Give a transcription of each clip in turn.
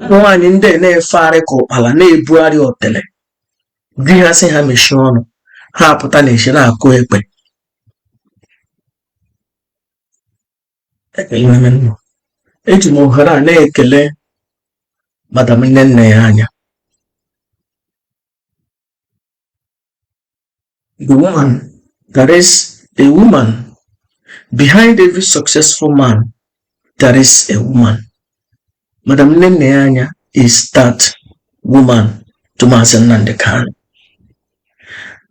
nwaanyị ndị na-efegharị ka ụkpala na-ebugharị otele di ha sị ha mechie ọnụ ha apụta na-eche na-akụ ekpe. Eji m ohere a na-ekele madam Nnenne ya anya. The woman, there is a woman behind every successful man. There is a woman. Madam Nnenne ya anya is that woman to Maazị Nnamdi Kanu.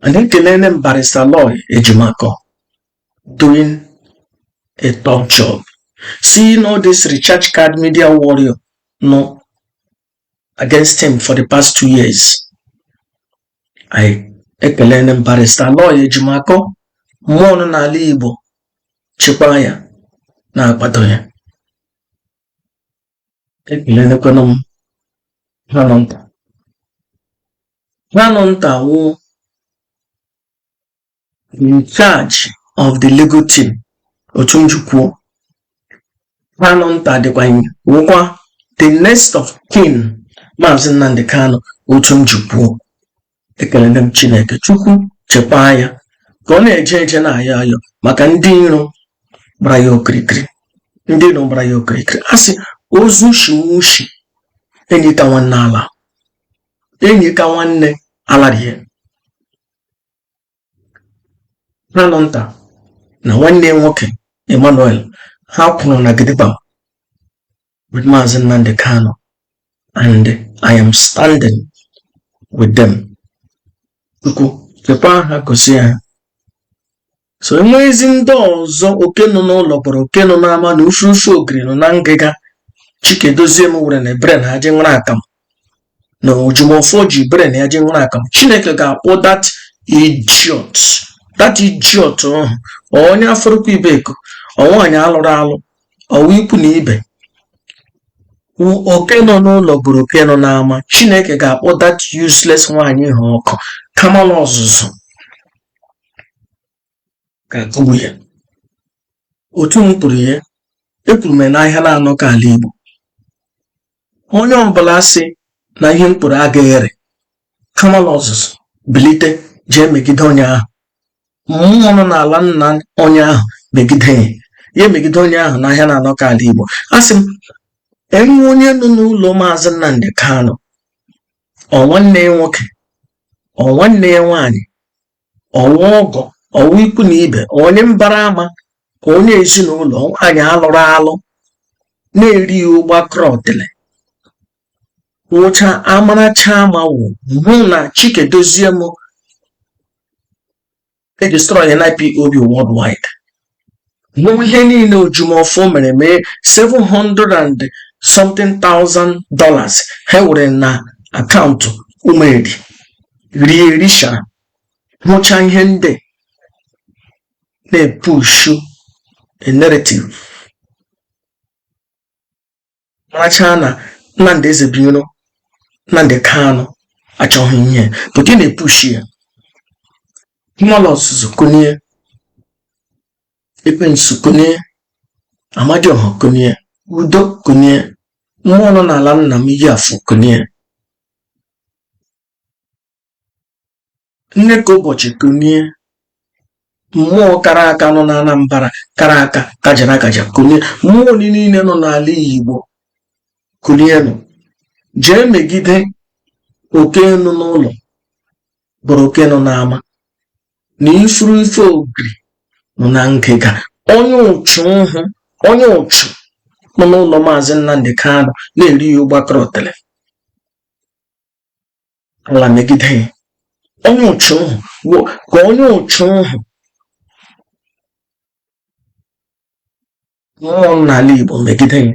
And then ekele Barrister Loy Ejimakor doing a top job. Seeing all this recharge card media warrior no against him for the past 2 years. I ekele Barrister Loy Ejimakor mmụọ nọ n'ala Igbo chekwa ya na-akwado ya. Ekelekwana m Nwanọnta wụ in charge of the legal team otu njikwu. Nwanọnta dịkwa wụkwa the next of kin Maazị Nnamdi Kanu otu njikwu. Ekelele m Chineke Chukwu chekwaa ya ka ọ na-eje eje na-ayọ ayọ maka ndị iro gbara ya okirikiri. Ndị iro gbara ya okirikiri asị ozu shiwushi enyi ka nwanne ala, enyi ka nwanne ala rie. Nwanọnta na nwanne nwoke Emmanuel ha kwuru na gidigba with Maazị Nnamdi Kanu, and I am standing with them. Chukwu chekwa ha gosi ha. So enwezi ndị ọzọ oke nọ n'ụlọ kpọrọ oke nọ n'ama na ufu ogiri nọ na ngịga Chikedozie m were na ebere na aji nwere akam na ojumọfọ ji bere na aji nwere akam. Chineke ga-akpọ that idiot onye afọrọkwa ibeko ọnwaanyị alụrụ alụ ọwa ikwu na ibe oke nọ n'ụlọ bụrụ oke nọ n'ama. Chineke ga-akpọ that useless nwaanyị ha ọkụ kamala ọzụzụ ga-akụgbu ya. Otu m kwuru ya ekwuru m n'ahịa na-anọ ka ala Igbo. Onye ọbụla sị na ihe mkpụrụ agaghị ere kamala ọzụzụ bilite jee megide onye ahụ. Mmụọ nọ n'ala nna onye ahụ megide ya emegide onye ahụ n'ahịa na-anọ ka ala Igbo. Asị m enwe onye nọ n'ụlọ Maazị Nnamdi Kanu ọ nwanne ya nwoke ọ nwanne ya nwaanyị ọnwa ọgọ ọnwa ikwu na ibe onye mbara ama onye ezinụlọ nwaanyị alụrụ alụ na-eri ụgbakọrọ otele nwụcha amaracha amawo hụ na Chikedozie m destroy NIPOB worldwide. Hụ ihe niile ojumọfọ mere mee $700,000 ha were na akaụntụ Umeri rie rishara. Hụcha ihe ndị na-epushu a narrative. Maracha na Nnamdi Ezebiro Nnamdi Kanu achọghị ihe bụ gị na-epushi ya. Kamala ọzụzụ konye, Ekwensu konye, Amadioha konye, Udo konye, mmụọ nọ n'ala nna m iyi afọ konye, Nneka ụbọchị konye, mmụọ kara aka nọ na Anambra kara aka kajara akaja konye, mmụọ niile nọ n'ala Igbo konye nọ jee megide oke nọ n'ụlọ bụrụ oke nọ n'ama na ifuru ife ogiri nọ na ngịga. Onye ụchụ nọ n'ụlọ Maazị Nnamdi Kanu na-eri ya ụgbakọrọ otele ala megide ya. Onye ụchụ ka onye ụchụ mmụọ n'ala Igbo megide ya.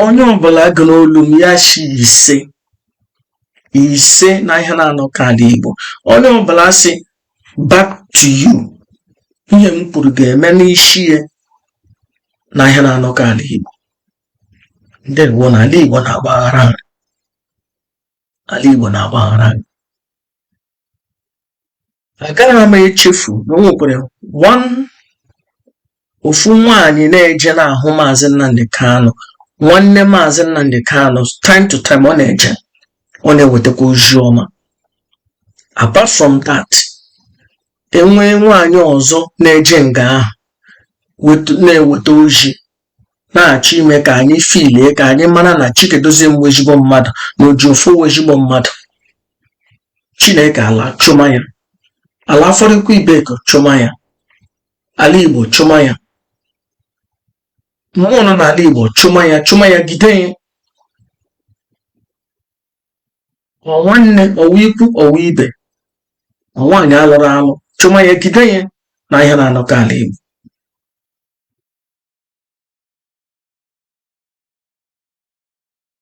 Onye ọbụla gụ n'olu m ya shi ise na ihe na-anọ ka ala Igbo. Onye ọbụla sị back to you ihe m kwuru ga-eme n'isi ya na ihe na-anọ ka ala Igbo. Ndị Igbo na ala Igbo na-agbaghara ala Igbo na-agbaghara. Agaghị m echefu na o nwekwara ofu nwaanyị na-eje n'ahụ Maazị Nnamdi Kanu nwanne Maazị Nnamdi Kanu time to time ọ na-eje ọ na-ewetakwa ozi ọma. Apart from that, enwee nwaanyị ọzọ na-eje nga ahụ na-eweta ozi na-achọ ime ka anyị filie ka anyị mara na Chikedozie mgbe ezigbo mmadụ na Ojiofor ezigbo mmadụ. Chineke ala chụma ya, ala Afọrịkwa Ibeko chụma ya, ala Igbo chụma ya, mmụọ nọ n'ala Igbo chụma ya gide ya. Ọ nwanne, ọwa ikwu, ọwa ibe, ọ nwaanyị alụrụ alụ, chụma ya gide ya na ihe na-anọkọ ala Igbo.